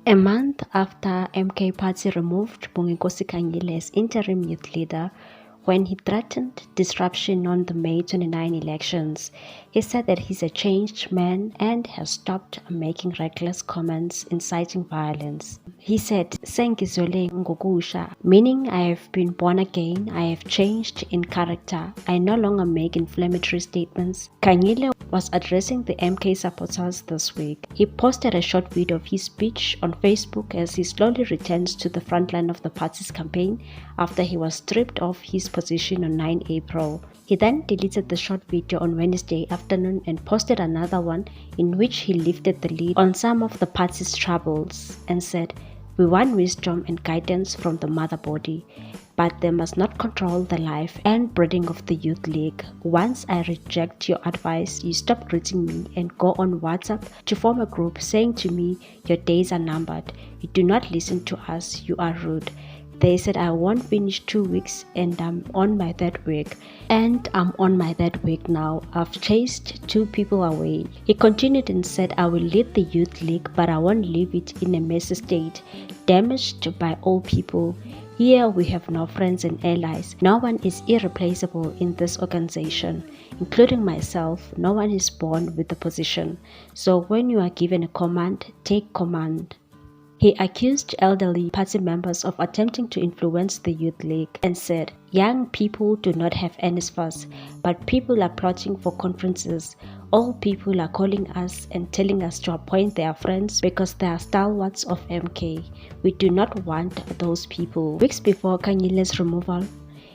A month after MK Party removed Bonginkosi Khanyile as interim youth leader, when he threatened disruption on the May 29 elections, he said that he's a changed man and has stopped making reckless comments inciting violence. He said, "Sengizole ngokusha," meaning I have been born again, I have changed in character, I no longer make inflammatory statements. Khanyile was addressing the MK supporters this week. He posted a short video of his speech on Facebook as he slowly returns to the front line of the party's campaign after he was stripped of his position on 9 April. He then deleted the short video on Wednesday afternoon and posted another one in which he lifted the lead on some of the party's troubles and said, "We want wisdom and guidance from the mother body, but they must not control the life and breeding of the youth league. Once I reject your advice, you stop greeting me and go on WhatsApp to form a group saying to me, your days are numbered. You do not listen to us, you are rude. They said I won't finish 2 weeks and I'm on my third week. And I'm on my third week now. I've chased 2 people away." He continued and said, "I will lead the youth league, but I won't leave it in a messy state, damaged by old people. Here we have no friends and allies. No one is irreplaceable in this organization, including myself. No one is born with the position. So when you are given a command, take command." He accused elderly party members of attempting to influence the youth league and said, "Young people do not have NSFAS, but people are plotting for conferences. Old people are calling us and telling us to appoint their friends because they are stalwarts of MK. We do not want those people." Weeks before Khanyile's removal,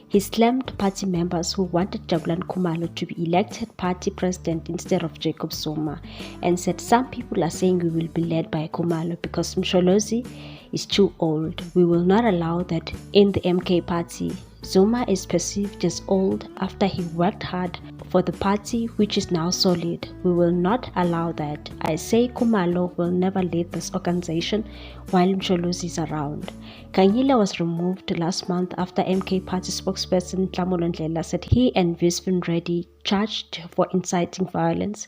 he slammed party members who wanted Jabulan Khumalo to be elected party president instead of Jacob Zuma and said, "Some people are saying we will be led by Khumalo because Msholozi is too old. We will not allow that in the MK party. Zuma is perceived as old after he worked hard for the party, which is now solid. We will not allow that. I say Khumalo will never lead this organization while Msholozi is around." Khanyile was removed last month after MK party spokesperson Tlamulo Ndlela said he and Visvin Reddy, charged for inciting violence,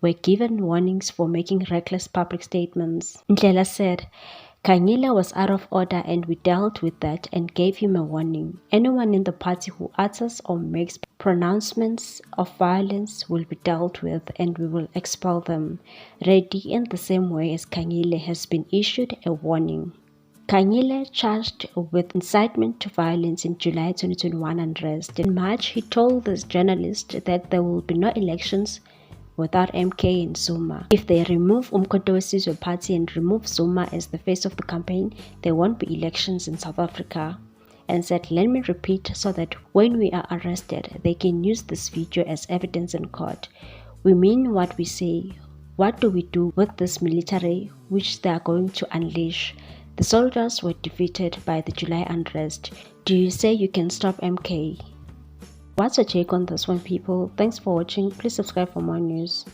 were given warnings for making reckless public statements. Ndlela said, "Khanyile was out of order and we dealt with that and gave him a warning. Anyone in the party who utters or makes pronouncements of violence will be dealt with and we will expel them." Reddy, in the same way as Khanyile, has been issued a warning. Khanyile charged with incitement to violence in July 2021 unrest. In March, he told this journalist that there will be no elections without MK and Zuma. If they remove Umkhonto weSizwe party and remove Zuma as the face of the campaign, there won't be elections in South Africa. And said, "Let me repeat so that when we are arrested, they can use this video as evidence in court. We mean what we say. What do we do with this military which they are going to unleash? The soldiers were defeated by the July unrest. Do you say you can stop MK?" What's your take on this one, people? Thanks for watching. Please subscribe for more news.